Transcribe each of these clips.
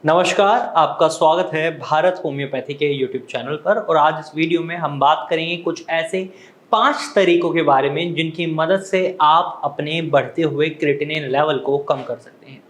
नमस्कार, आपका स्वागत है भारत होम्योपैथी के यूट्यूब चैनल पर। और आज इस वीडियो में हम बात करेंगे कुछ ऐसे 5 तरीकों के बारे में जिनकी मदद से आप अपने बढ़ते हुए क्रिएटिनिन लेवल को कम कर सकते हैं।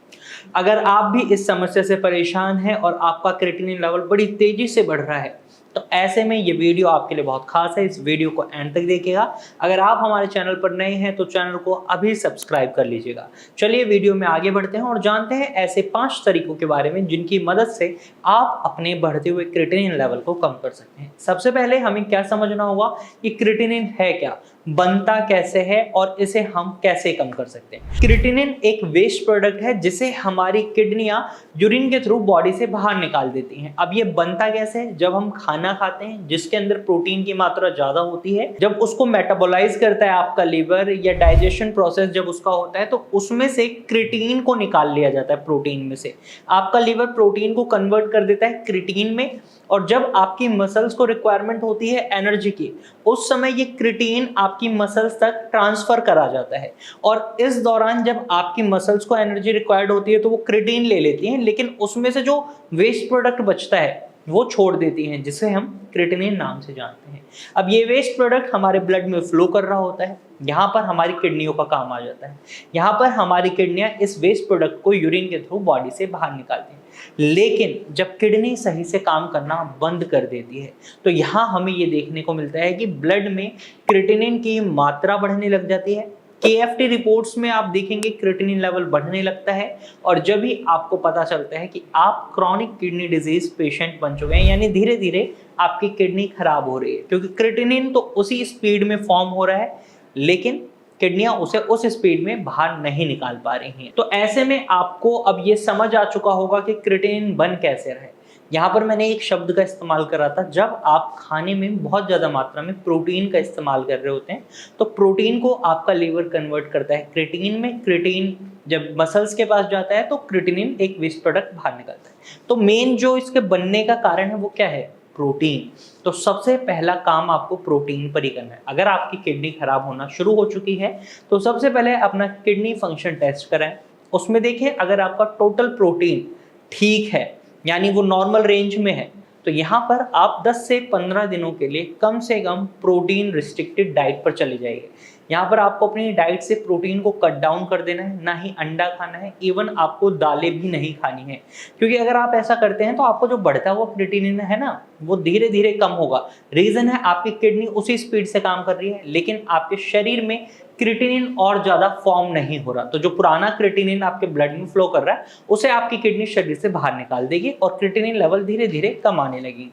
अगर आप भी इस समस्या से परेशान हैं और आपका क्रिएटिनिन लेवल बड़ी तेजी से बढ़ रहा है, तो ऐसे में ये वीडियो आपके लिए बहुत खास है। इस वीडियो को एंड तक देखिएगा। अगर आप हमारे चैनल पर नए हैं तो चैनल को अभी सब्सक्राइब कर लीजिएगा। चलिए वीडियो में आगे बढ़ते हैं और जानते हैं ऐसे 5 तरीकों के बारे में जिनकी मदद से आप अपने बढ़ते हुए क्रिएटिनिन लेवल को कम कर सकते हैं। सबसे पहले हमें क्या समझना होगा कि क्रिएटिनिन है क्या, बनता कैसे है और इसे हम कैसे कम कर सकते हैं। क्रिएटिनिन एक वेस्ट प्रोडक्ट है जिसे हमारी किडनियां यूरिन के थ्रू बॉडी से बाहर निकाल देती हैं। अब ये बनता कैसे है? जब हम खाना खाते हैं जिसके अंदर प्रोटीन की मात्रा ज्यादा होती है, जब उसको मेटाबोलाइज करता है आपका लीवर या डाइजेशन प्रोसेस जब उसका होता है, तो उसमें से क्रिएटिन को निकाल लिया जाता है। प्रोटीन में से आपका लीवर प्रोटीन को कन्वर्ट कर देता है क्रिएटिन में, और जब आपकी मसल्स को रिक्वायरमेंट होती है एनर्जी की, उस समय ये क्रिएटिन आपकी मसल्स तक ट्रांसफर करा जाता है। और इस दौरान जब आपकी मसल्स को एनर्जी रिक्वायर्ड होती है तो वो क्रिएटिन ले लेती हैं, लेकिन उसमें से जो वेस्ट प्रोडक्ट बचता है वो छोड़ देती हैं, जिसे हम क्रिएटिनिन नाम से जानते हैं। अब ये वेस्ट प्रोडक्ट हमारे ब्लड में फ्लो कर रहा होता है, यहाँ पर हमारी किडनियों का काम आ जाता है। यहाँ पर हमारी किडनियां इस वेस्ट प्रोडक्ट को यूरिन के थ्रू बॉडी से बाहर निकालती हैं। लेकिन जब किडनी सही से काम करना बंद कर देती है, तो यहाँ हमें ये देखने को मिलता है कि ब्लड में क्रिएटिनिन की मात्रा बढ़ने लग जाती है। KFT रिपोर्ट्स में आप देखेंगे क्रिएटिनिन लेवल बढ़ने लगता है, और जब भी आपको पता चलता है कि आप क्रॉनिक किडनी डिजीज पेशेंट बन चुके हैं, यानी धीरे धीरे आपकी किडनी खराब हो रही है, क्योंकि क्रिएटिनिन तो उसी स्पीड में फॉर्म हो रहा है लेकिन किडनियां उसे उस स्पीड में बाहर नहीं निकाल पा रही हैं। तो ऐसे में आपको अब ये समझ आ चुका होगा कि क्रिएटिनिन बन कैसे रहे। यहाँ पर मैंने एक शब्द का इस्तेमाल करा था, जब आप खाने में बहुत ज़्यादा मात्रा में प्रोटीन का इस्तेमाल कर रहे होते हैं तो प्रोटीन को आपका लीवर कन्वर्ट करता है क्रिएटिनिन में। क्रिएटिन जब मसल्स के पास जाता है तो क्रिएटिनिन एक वेस्ट प्रोडक्ट बाहर निकलता है। तो मेन जो इसके बनने का कारण है वो क्या है? प्रोटीन। तो सबसे पहला काम आपको प्रोटीन पर ही करना है। अगर आपकी किडनी खराब होना शुरू हो चुकी है तो सबसे पहले अपना किडनी फंक्शन टेस्ट कराएं। उसमें देखिए अगर आपका टोटल प्रोटीन ठीक है, यानी वो नॉर्मल रेंज में है, तो यहाँ पर आप 10 से 15 दिनों के लिए कम से कम प्रोटीन रिस्ट्रिक्टेड डाइट पर चले जाइए। यहाँ पर आपको अपनी डाइट से प्रोटीन को कट डाउन कर देना है, ना ही अंडा खाना है, इवन आपको दालें भी नहीं खानी है। क्योंकि अगर आप ऐसा करते हैं तो आपको जो बढ़ता हुआ क्रिएटिनिन है ना, वो धीरे धीरे कम होगा। रीजन है आपकी किडनी उसी स्पीड से काम कर रही है, लेकिन आपके शरीर में क्रिएटिनिन और ज्यादा फॉर्म नहीं हो रहा। तो जो पुराना क्रिएटिनिन आपके ब्लड में फ्लो कर रहा है उसे आपकी किडनी शरीर से बाहर निकाल देगी और क्रिएटिनिन लेवल धीरे धीरे कम आने लगेगी।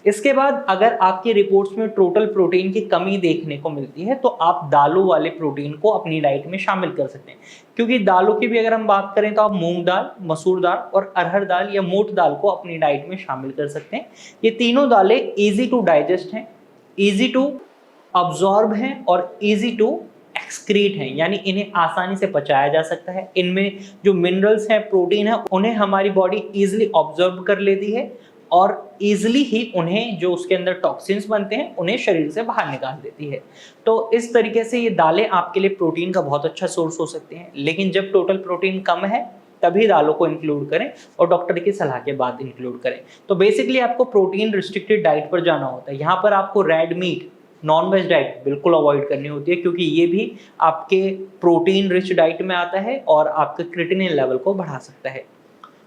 इसके बाद अगर आपकी रिपोर्ट्स में टोटल प्रोटीन की कमी देखने को मिलती है तो आप दालों वाले प्रोटीन को अपनी डाइट में शामिल कर सकते हैं। क्योंकि दालों की भी अगर हम बात करें तो आप मूंग दाल, मसूर दाल और अरहर दाल या मोट दाल को अपनी डाइट में शामिल कर सकते हैं। ये तीनों दालें इजी टू डाइजेस्ट हैं, इजी टू अब्जॉर्ब हैं और इजी टू एक्सक्रीट हैं, यानी इन्हें आसानी से पचाया जा सकता है। इनमें जो मिनरल्स हैं, प्रोटीन है, उन्हें हमारी बॉडी इजीली ऑब्जर्व कर लेती है और इजीली ही उन्हें जो उसके अंदर टॉक्सिन्स बनते हैं उन्हें शरीर से बाहर निकाल देती है। तो इस तरीके से ये दालें आपके लिए प्रोटीन का बहुत अच्छा सोर्स हो सकते हैं। लेकिन जब टोटल प्रोटीन कम है तभी दालों को इंक्लूड करें और डॉक्टर की सलाह के बाद इंक्लूड करें। तो बेसिकली आपको प्रोटीन रिस्ट्रिक्टेड डाइट पर जाना होता है। यहाँ पर आपको red meat, non veg diet बिल्कुल अवॉइड करनी होती है, क्योंकि ये भी आपके प्रोटीन रिच डाइट में आता है और आपके क्रिएटिनिन लेवल को बढ़ा सकता है।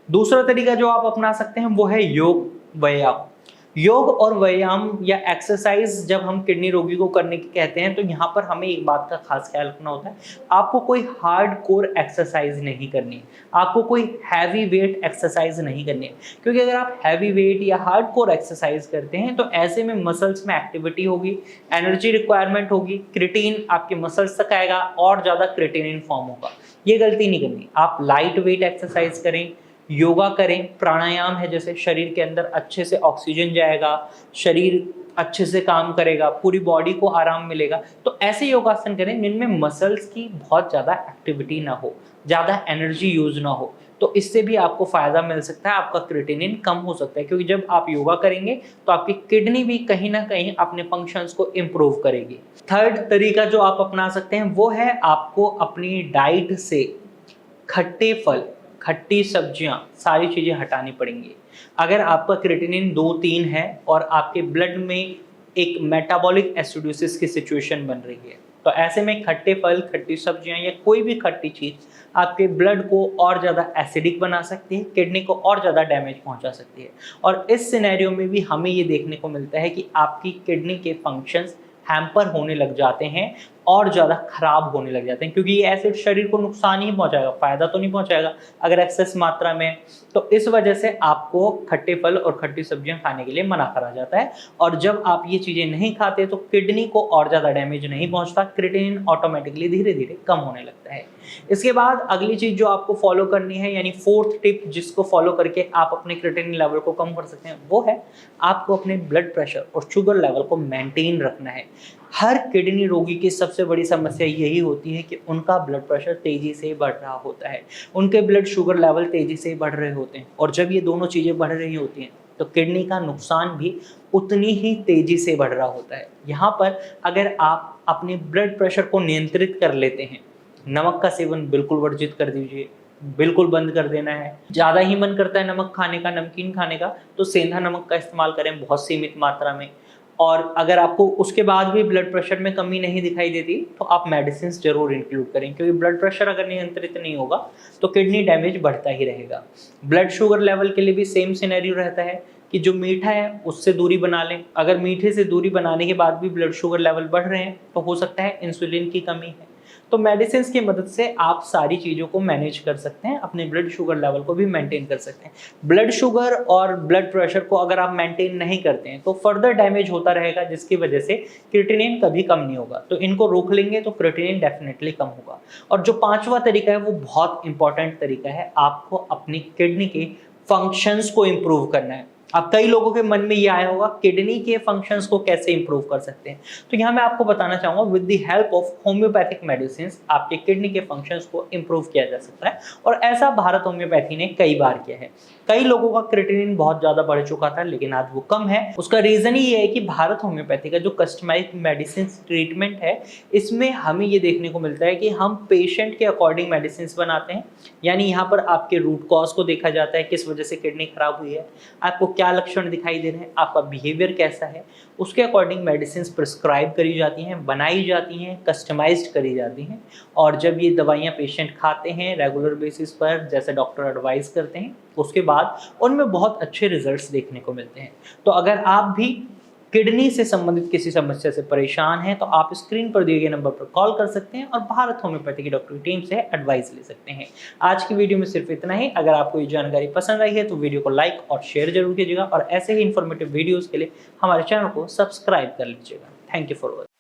दूसरा तरीका जो आप अपना सकते हैं वो है योग व्यायाम। योग और व्यायाम या एक्सरसाइज जब हम किडनी रोगी को करने की कहते हैं तो यहाँ पर हमें एक बात का खास ख्याल रखना होता है, आपको कोई हार्ड कोर एक्सरसाइज नहीं करनी है, आपको कोई हैवी वेट एक्सरसाइज नहीं करनी है। क्योंकि अगर आप हैवी वेट या हार्ड कोर एक्सरसाइज करते हैं तो ऐसे में मसल्स में एक्टिविटी होगी, एनर्जी रिक्वायरमेंट होगी, क्रिएटिन आपके मसल्स तक आएगा और ज़्यादा क्रिएटिनिन फॉर्म होगा। ये गलती नहीं करनी। आप लाइट वेट एक्सरसाइज करें, योगा करें, प्राणायाम है, जैसे शरीर के अंदर अच्छे से ऑक्सीजन जाएगा, शरीर अच्छे से काम करेगा, पूरी बॉडी को आराम मिलेगा। तो ऐसे योगासन करें जिनमें मसल्स की बहुत ज़्यादा एक्टिविटी ना हो, ज़्यादा एनर्जी यूज ना हो। तो इससे भी आपको फ़ायदा मिल सकता है, आपका क्रिएटिनिन कम हो सकता है। क्योंकि जब आप योगा करेंगे तो आपकी किडनी भी कहीं ना कहीं अपने फंक्शंस को इम्प्रूव करेगी। थर्ड तरीका जो आप अपना सकते हैं वो है आपको अपनी डाइट से खट्टे फल खट्टी सब्जियां, सारी चीज़ें हटानी पड़ेंगी। अगर आपका क्रिएटिनिन 2-3 है और आपके ब्लड में एक मेटाबॉलिक एसिडोसिस की सिचुएशन बन रही है, तो ऐसे में खट्टे फल, खट्टी सब्जियां या कोई भी खट्टी चीज़ आपके ब्लड को और ज़्यादा एसिडिक बना सकती है, किडनी को और ज़्यादा डैमेज पहुंचा सकती है। और इस सिनेरियो में भी हमें ये देखने को मिलता है कि आपकी किडनी के फंक्शंस हैम्पर होने लग जाते हैं और ज़्यादा खराब होने लग जाते हैं, क्योंकि ये एसिड शरीर को नुकसान ही पहुंचाएगा, फायदा तो नहीं पहुंचाएगा अगर एक्सेस मात्रा में। तो इस वजह से आपको खट्टे फल और खट्टी सब्जियां खाने के लिए मना करा जाता है। और जब आप ये चीज़ें नहीं खाते तो किडनी को और ज़्यादा डैमेज नहीं पहुंचता, क्रिएटिनिन ऑटोमेटिकली धीरे धीरे कम होने लगता है। इसके बाद अगली चीज़ जो आपको फॉलो करनी है, यानी फोर्थ टिप जिसको फॉलो करके आप अपने क्रिएटिनिन लेवल को कम कर सकते हैं, वो है आपको अपने ब्लड प्रेशर और शुगर लेवल को मेंटेन रखना है। हर किडनी रोगी की सबसे बड़ी समस्या यही होती है कि उनका ब्लड प्रेशर तेजी से बढ़ रहा होता है, उनके ब्लड शुगर लेवल तेजी से बढ़ रहे होते हैं। और जब ये दोनों चीज़ें बढ़ रही होती हैं तो किडनी का नुकसान भी उतनी ही तेजी से बढ़ रहा होता है। यहाँ पर अगर आप अपने ब्लड प्रेशर को नियंत्रित कर लेते हैं, नमक का सेवन बिल्कुल वर्जित कर दीजिए, बिल्कुल बंद कर देना है। ज़्यादा ही मन करता है नमक खाने का, नमकीन खाने का, तो सेंधा नमक का इस्तेमाल करें बहुत सीमित मात्रा में। और अगर आपको उसके बाद भी ब्लड प्रेशर में कमी नहीं दिखाई देती तो आप मेडिसिन जरूर इंक्लूड करें, क्योंकि ब्लड प्रेशर अगर नियंत्रित नहीं होगा तो किडनी डैमेज बढ़ता ही रहेगा। ब्लड शुगर लेवल के लिए भी सेम सिनेरियो रहता है कि जो मीठा है उससे दूरी बना लें। अगर मीठे से दूरी बनाने के बाद भी ब्लड शुगर लेवल बढ़ रहे हैं तो हो सकता है इंसुलिन की कमी है। तो मेडिसिन की मदद से आप सारी चीज़ों को मैनेज कर सकते हैं, अपने ब्लड शुगर लेवल को भी मेंटेन कर सकते हैं। ब्लड शुगर और ब्लड प्रेशर को अगर आप मेंटेन नहीं करते हैं तो फर्दर डैमेज होता रहेगा, जिसकी वजह से क्रिएटिनिन कभी कम नहीं होगा। तो इनको रोक लेंगे तो क्रिएटिनिन डेफिनेटली कम होगा। और जो पांचवा तरीका है वो बहुत इंपॉर्टेंट तरीका है, आपको अपनी किडनी के फंक्शंस को इम्प्रूव करना है। अब कई लोगों के मन में ये आया होगा किडनी के फंक्शंस को कैसे इंप्रूव कर सकते हैं, तो यहाँ मैं आपको बताना चाहूँगा with the help of homeopathic medicine आपके किडनी के फंक्शंस को इंप्रूव किया जा सकता है। और ऐसा भारत होम्योपैथी ने कई बार किया है। कई लोगों का क्रिएटिनिन बहुत ज़्यादा बढ़ चुका था लेकिन आज वो कम है। उसका रीज़न ही ये है कि भारत होम्योपैथी का जो कस्टमाइज्ड मेडिसिन ट्रीटमेंट है, इसमें हमें ये देखने को मिलता है कि हम पेशेंट के अकॉर्डिंग मेडिसिन बनाते हैं। यानी यहाँ पर आपके रूट कॉज को देखा जाता है, किस वजह से किडनी खराब हुई है, आपको क्या लक्षण दिखाई दे रहे हैं, आपका बिहेवियर कैसा है, उसके अकॉर्डिंग मेडिसिन प्रिस्क्राइब करी जाती हैं, बनाई जाती हैं, कस्टमाइज्ड करी जाती हैं। और जब ये दवाइयाँ पेशेंट खाते हैं रेगुलर बेसिस पर, जैसे डॉक्टर एडवाइस करते हैं, उसके बाद उनमें बहुत अच्छे रिजल्ट्स देखने को मिलते हैं। तो अगर आप भी किडनी से संबंधित किसी समस्या से परेशान हैं तो आप स्क्रीन पर दिए गए नंबर पर कॉल कर सकते हैं और भारत होम्योपैथी की डॉक्टर की टीम से एडवाइस ले सकते हैं। आज की वीडियो में सिर्फ इतना ही। अगर आपको ये जानकारी पसंद आई है तो वीडियो को लाइक और शेयर जरूर कीजिएगा और ऐसे ही इन्फॉर्मेटिव वीडियोज़ के लिए हमारे चैनल को सब्सक्राइब कर लीजिएगा। Thank you for watching.